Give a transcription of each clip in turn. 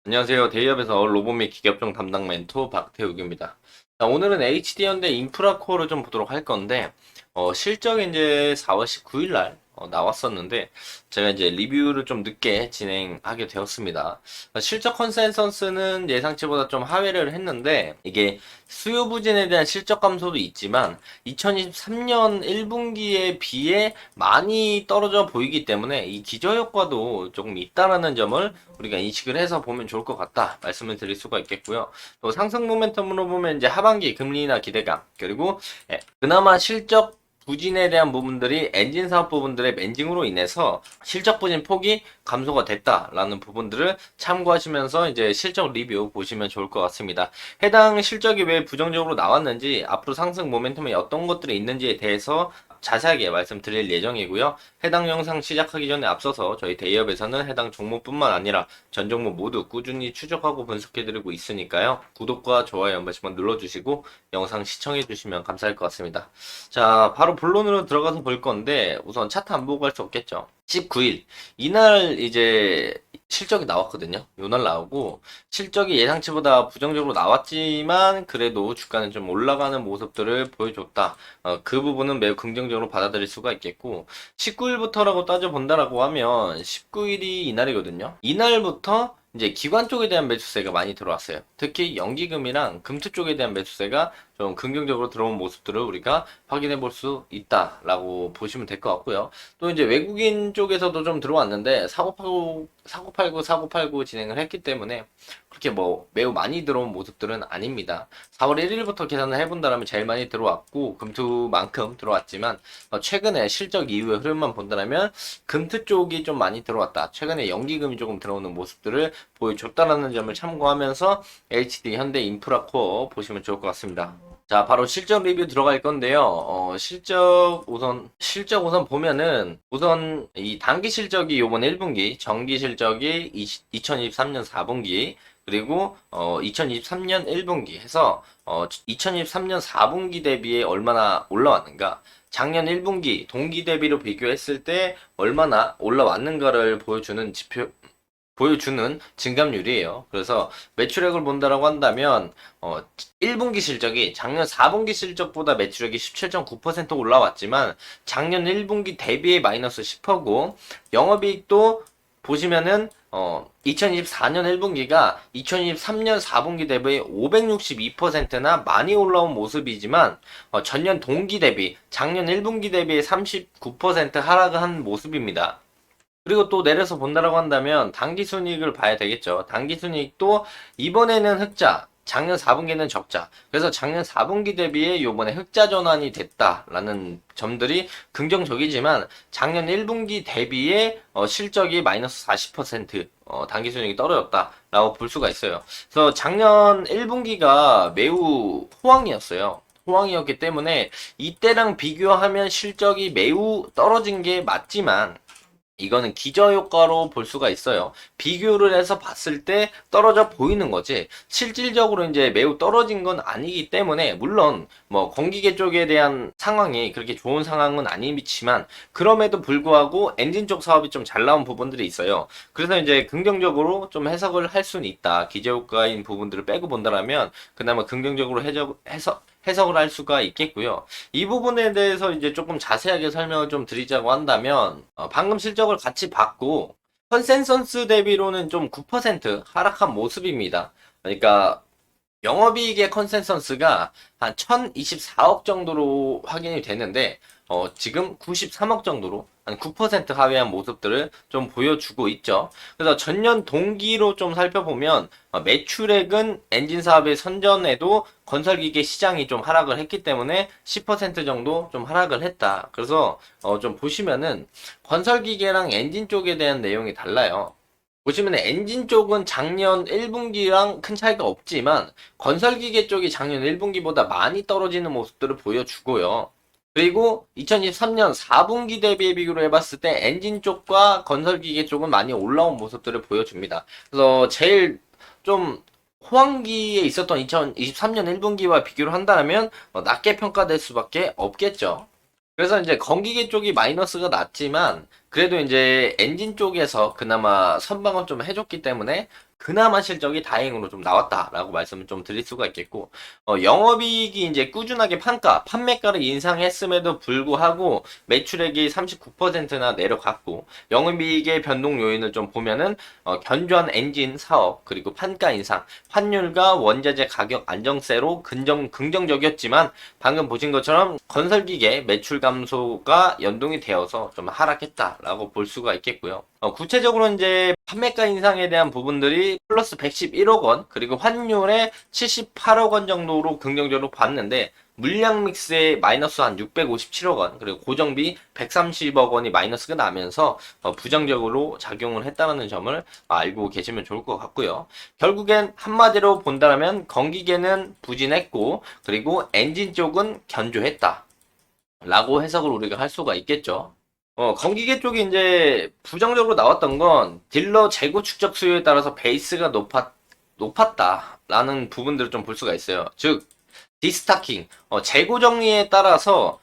안녕하세요. 대기업에서 로봇 및 기계업종 담당 멘토 박태욱입니다. 자, 오늘은 HD현대 인프라코어를 좀 보도록 할 건데, 실적이 이제 4월 19일 날 나왔었는데, 제가 이제 리뷰를 좀 늦게 진행하게 되었습니다. 실적 컨센서스는 예상치보다 좀 하회를 했는데, 이게 수요 부진에 대한 실적 감소도 있지만, 2023년 1분기에 비해 많이 떨어져 보이기 때문에, 이 기저효과도 조금 있다라는 점을 우리가 인식을 해서 보면 좋을 것 같다 말씀을 드릴 수가 있겠고요. 또 상승 모멘텀으로 보면 이제 하반기 금리나 기대감, 그리고 그나마 실적 부진에 대한 부분들이 엔진 사업 부분들의 멘징으로 인해서 실적 부진 폭이 감소가 됐다라는 부분들을 참고하시면서 이제 실적 리뷰 보시면 좋을 것 같습니다. 해당 실적이 왜 부정적으로 나왔는지, 앞으로 상승 모멘텀에 어떤 것들이 있는지에 대해서 자세하게 말씀드릴 예정이고요. 해당 영상 시작하기 전에 앞서서 저희 대기업에서는 해당 종목뿐만 아니라 전 종목 모두 꾸준히 추적하고 분석해드리고 있으니까요. 구독과 좋아요 한 번씩만 눌러주시고 영상 시청해주시면 감사할 것 같습니다. 자, 바로 본론으로 들어가서 볼 건데, 우선 차트 안 보고 갈 수 없겠죠. 19일 이날 이제 실적이 나왔거든요. 요날 나오고 실적이 예상치보다 부정적으로 나왔지만 그래도 주가는 좀 올라가는 모습들을 보여줬다. 그 부분은 매우 긍정적으로 받아들일 수가 있겠고, 19일부터라고 따져본다라고 하면 19일이 이날이거든요. 이날부터 이제 기관 쪽에 대한 매수세가 많이 들어왔어요. 특히 연기금이랑 금투 쪽에 대한 매수세가 좀 긍정적으로 들어온 모습들을 우리가 확인해 볼 수 있다라고 보시면 될 것 같고요. 또 이제 외국인 쪽에서도 좀 들어왔는데 사고팔고 진행을 했기 때문에 그렇게 뭐 매우 많이 들어온 모습들은 아닙니다. 4월 1일부터 계산을 해본다면 제일 많이 들어왔고 금투만큼 들어왔지만, 최근에 실적 이후의 흐름만 본다면 금투 쪽이 좀 많이 들어왔다. 최근에 연기금이 조금 들어오는 모습들을 보여줬다라는 점을 참고하면서 HD 현대 인프라코어 보시면 좋을 것 같습니다. 자, 바로 실적 리뷰 들어갈 건데요. 실적 우선 보면은, 우선 이 단기 실적이 요번 1분기, 정기 실적이 2023년 4분기, 그리고 2023년 1분기 해서 2023년 4분기 대비에 얼마나 올라왔는가, 작년 1분기 동기 대비로 비교했을 때 얼마나 올라왔는가를 보여주는 증감률이에요. 그래서 매출액을 본다라고 한다면 1분기 실적이 작년 4분기 실적보다 매출액이 17.9% 올라왔지만 작년 1분기 대비에 마이너스 10%고, 영업이익도 보시면은 2024년 1분기가 2023년 4분기 대비 562%나 많이 올라온 모습이지만, 전년 동기 대비 작년 1분기 대비 39% 하락을 한 모습입니다. 그리고 또 내려서 본다라고 한다면 당기순이익을 봐야 되겠죠. 당기순이익도 이번에는 흑자, 작년 4분기는 적자. 그래서 작년 4분기 대비에 요번에 흑자 전환이 됐다라는 점들이 긍정적이지만, 작년 1분기 대비에 실적이 마이너스 40% 당기순이익이 떨어졌다라고 볼 수가 있어요. 그래서 작년 1분기가 매우 호황이었어요. 호황이었기 때문에 이때랑 비교하면 실적이 매우 떨어진 게 맞지만, 이거는 기저효과로 볼 수가 있어요. 비교를 해서 봤을 때 떨어져 보이는 거지, 실질적으로 이제 매우 떨어진 건 아니기 때문에, 물론 뭐 공기계 쪽에 대한 상황이 그렇게 좋은 상황은 아니지만 그럼에도 불구하고 엔진 쪽 사업이 좀 잘 나온 부분들이 있어요. 그래서 이제 긍정적으로 좀 해석을 할 수는 있다. 기저효과인 부분들을 빼고 본다라면 그나마 긍정적으로 해석을 할 수가 있겠고요. 이 부분에 대해서 이제 조금 자세하게 설명을 좀 드리자고 한다면, 방금 실적을 같이 봤고 컨센서스 대비로는 좀 9% 하락한 모습입니다. 그러니까 영업이익의 컨센서스가 한 1024억 정도로 확인이 되는데, 지금 93억 정도로 한 9% 하회한 모습들을 좀 보여주고 있죠. 그래서 전년 동기로 좀 살펴보면, 매출액은 엔진 사업의 선전에도 건설기계 시장이 좀 하락을 했기 때문에 10% 정도 좀 하락을 했다. 그래서 좀 보시면은 건설기계랑 엔진 쪽에 대한 내용이 달라요. 보시면 엔진 쪽은 작년 1분기랑 큰 차이가 없지만 건설기계 쪽이 작년 1분기보다 많이 떨어지는 모습들을 보여주고요. 그리고 2023년 4분기 대비에 비교를 해봤을 때 엔진 쪽과 건설기계 쪽은 많이 올라온 모습들을 보여줍니다. 그래서 제일 좀 호황기에 있었던 2023년 1분기와 비교를 한다면 낮게 평가될 수밖에 없겠죠. 그래서 이제 건기계 쪽이 마이너스가 났지만 그래도 이제 엔진 쪽에서 그나마 선방을 좀 해줬기 때문에 그나마 실적이 다행으로 좀 나왔다라고 말씀을 좀 드릴 수가 있겠고, 영업이익이 이제 꾸준하게 판매가를 인상했음에도 불구하고 매출액이 39%나 내려갔고, 영업이익의 변동 요인을 좀 보면은, 견조한 엔진 사업, 그리고 판가 인상, 환율과 원자재 가격 안정세로 긍정적이었지만, 방금 보신 것처럼 건설기계 매출 감소가 연동이 되어서 좀 하락했다라고 볼 수가 있겠고요. 구체적으로 이제 판매가 인상에 대한 부분들이 플러스 111억 원, 그리고 환율에 78억 원 정도로 긍정적으로 봤는데, 물량 믹스에 마이너스 한 657억 원, 그리고 고정비 130억 원이 마이너스가 나면서 부정적으로 작용을 했다는 점을 알고 계시면 좋을 것 같고요. 결국엔 한마디로 본다면 건기계는 부진했고, 그리고 엔진 쪽은 견조했다 라고 해석을 우리가 할 수가 있겠죠. 건기계 쪽이 이제 부정적으로 나왔던 건 딜러 재고 축적 수요에 따라서 베이스가 높았다라는 부분들을 좀 볼 수가 있어요. 즉, 디스타킹, 재고 정리에 따라서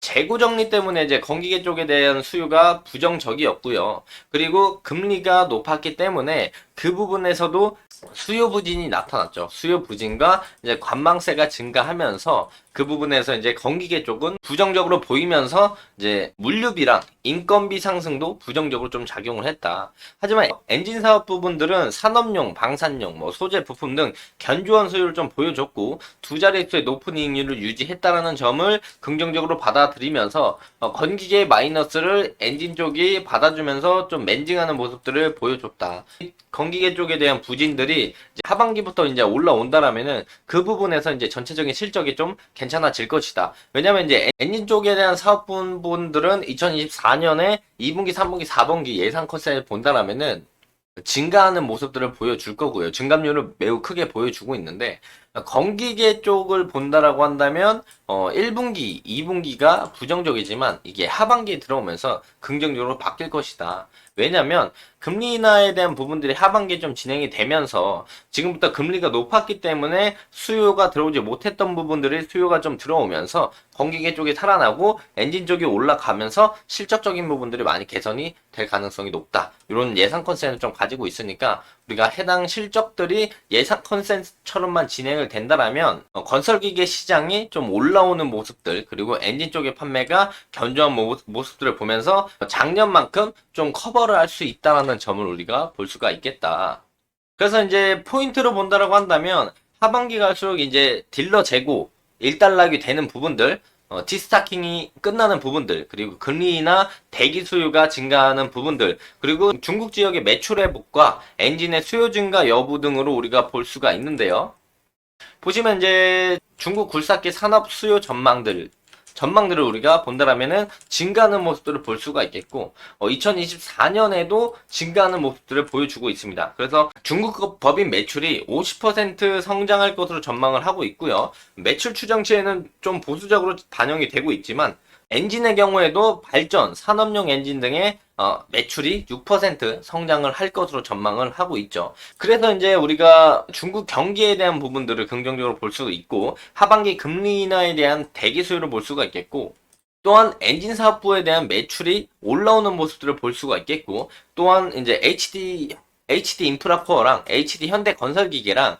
재고 정리 때문에 이제 건기계 쪽에 대한 수요가 부정적이었고요. 그리고 금리가 높았기 때문에 그 부분에서도 수요 부진이 나타났죠. 수요 부진과 이제 관망세가 증가하면서 그 부분에서 이제 건기계 쪽은 부정적으로 보이면서 이제 물류비랑 인건비 상승도 부정적으로 좀 작용을 했다. 하지만 엔진 사업 부분들은 산업용, 방산용, 소재 부품 등 견조한 수요를 좀 보여줬고 두 자릿수의 높은 이익률을 유지했다라는 점을 긍정적으로 받아들이면서 건기계의 마이너스를 엔진 쪽이 받아주면서 좀 맨징하는 모습들을 보여줬다. 건기계 쪽에 대한 부진들이 이제 하반기부터 이제 올라온다라면은 그 부분에서 이제 전체적인 실적이 좀 괜찮아질 것이다. 왜냐면 이제 엔진 쪽에 대한 사업 부분들은 2024년에 2분기, 3분기, 4분기 예상 컷을 본다라면은 증가하는 모습들을 보여줄 거고요. 증감률을 매우 크게 보여주고 있는데 건기계 쪽을 본다라고 한다면 1분기, 2분기가 부정적이지만 이게 하반기에 들어오면서 긍정적으로 바뀔 것이다. 왜냐면 금리 인하에 대한 부분들이 하반기에 좀 진행이 되면서 지금부터 금리가 높았기 때문에 수요가 들어오지 못했던 부분들이 수요가 좀 들어오면서 건기계 쪽이 살아나고 엔진 쪽이 올라가면서 실적적인 부분들이 많이 개선이 될 가능성이 높다. 이런 예상 컨센을 좀 가지고 있으니까 우리가 해당 실적들이 예상 컨센처럼만 진행을 된다라면 건설기계 시장이 좀 올라오는 모습들 그리고 엔진 쪽의 판매가 견조한 모습들을 보면서 작년만큼 좀 커버를 할 수 있다라는 점을 우리가 볼 수가 있겠다. 그래서 이제 포인트로 본다라고 한다면 하반기 갈수록 이제 딜러 재고 일단락이 되는 부분들 디스타킹이 끝나는 부분들, 그리고 금리나 대기 수요가 증가하는 부분들, 그리고 중국 지역의 매출 회복과 엔진의 수요 증가 여부 등으로 우리가 볼 수가 있는데요. 보시면 이제 중국 굴삭기 산업 수요 전망들을 우리가 본다라면은 증가하는 모습들을 볼 수가 있겠고, 2024년에도 증가하는 모습들을 보여주고 있습니다. 그래서 중국 법인 매출이 50% 성장할 것으로 전망을 하고 있고요. 매출 추정치에는 좀 보수적으로 반영이 되고 있지만, 엔진의 경우에도 발전, 산업용 엔진 등의 매출이 6% 성장을 할 것으로 전망을 하고 있죠. 그래서 이제 우리가 중국 경기에 대한 부분들을 긍정적으로 볼 수 있고 하반기 금리 인하에 대한 대기 수요를 볼 수가 있겠고 또한 엔진 사업부에 대한 매출이 올라오는 모습들을 볼 수가 있겠고 또한 이제 HD 인프라코어랑 HD 현대건설기계랑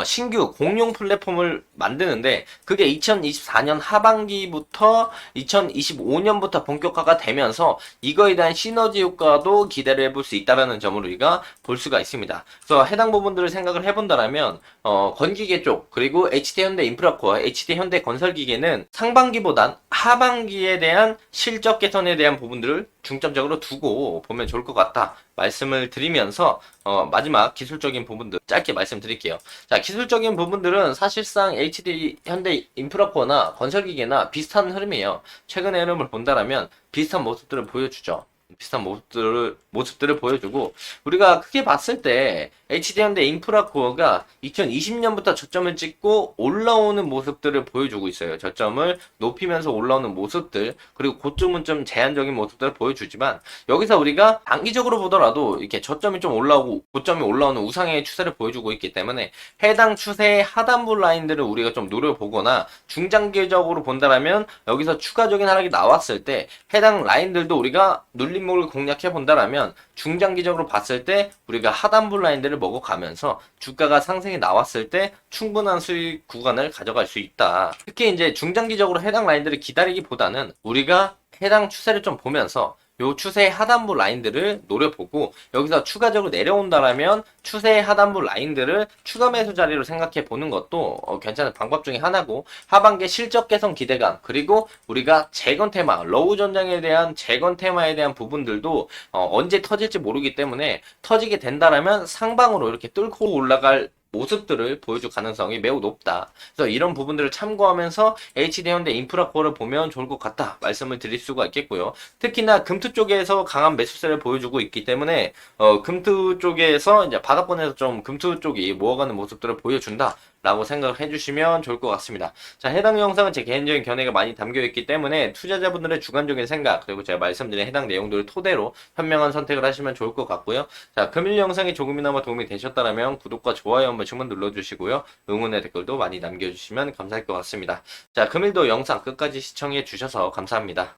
신규 공용 플랫폼을 만드는데 그게 2024년 하반기부터 2025년부터 본격화가 되면서 이거에 대한 시너지 효과도 기대를 해볼 수 있다는 점을 우리가 볼 수가 있습니다. 그래서 해당 부분들을 생각을 해본다면 건기계 쪽 그리고 HD현대 인프라코어, HD현대 건설기계는 상반기보단 하반기에 대한 실적 개선에 대한 부분들을 중점적으로 두고 보면 좋을 것 같다 말씀을 드리면서 마지막 기술적인 부분들 짧게 말씀드릴게요. 자, 기술적인 부분들은 사실상 HD 현대 인프라코어나 건설기계나 비슷한 흐름이에요. 최근의 흐름을 본다라면 비슷한 모습들을 보여주죠. 비슷한 모습들을 보여주고 우리가 크게 봤을 때 HD현대 인프라코어가 2020년부터 저점을 찍고 올라오는 모습들을 보여주고 있어요. 저점을 높이면서 올라오는 모습들 그리고 고점은 좀 제한적인 모습들을 보여주지만 여기서 우리가 단기적으로 보더라도 이렇게 저점이 좀 올라오고 고점이 올라오는 우상의 추세를 보여주고 있기 때문에 해당 추세의 하단부 라인들을 우리가 좀 노려보거나 중장기적으로 본다면 여기서 추가적인 하락이 나왔을 때 해당 라인들도 우리가 눌리 밀림목을 공략해 본다라면 중장기적으로 봤을 때 우리가 하단부 라인들을 먹어가면서 주가가 상승이 나왔을 때 충분한 수익 구간을 가져갈 수 있다. 특히 이제 중장기적으로 해당 라인들을 기다리기보다는 우리가 해당 추세를 좀 보면서 요 추세의 하단부 라인들을 노려보고 여기서 추가적으로 내려온다라면 추세의 하단부 라인들을 추가 매수 자리로 생각해 보는 것도 괜찮은 방법 중에 하나고, 하반기 실적 개선 기대감 그리고 우리가 재건 테마, 러우 전장에 대한 재건 테마에 대한 부분들도 언제 터질지 모르기 때문에 터지게 된다라면 상방으로 이렇게 뚫고 올라갈 모습들을 보여줄 가능성이 매우 높다. 그래서 이런 부분들을 참고하면서 HD현대 인프라코어를 보면 좋을 것 같다 말씀을 드릴 수가 있겠고요. 특히나 금투 쪽에서 강한 매수세를 보여주고 있기 때문에 금투 쪽에서 이제 바닥권에서 좀 금투 쪽이 모아가는 모습들을 보여준다 라고 생각을 해주시면 좋을 것 같습니다. 자, 해당 영상은 제 개인적인 견해가 많이 담겨있기 때문에 투자자분들의 주관적인 생각 그리고 제가 말씀드린 해당 내용들을 토대로 현명한 선택을 하시면 좋을 것 같고요. 자, 금일 영상이 조금이나마 도움이 되셨다면 구독과 좋아요 한 번씩만 눌러주시고요. 응원의 댓글도 많이 남겨주시면 감사할 것 같습니다. 자, 금일도 영상 끝까지 시청해 주셔서 감사합니다.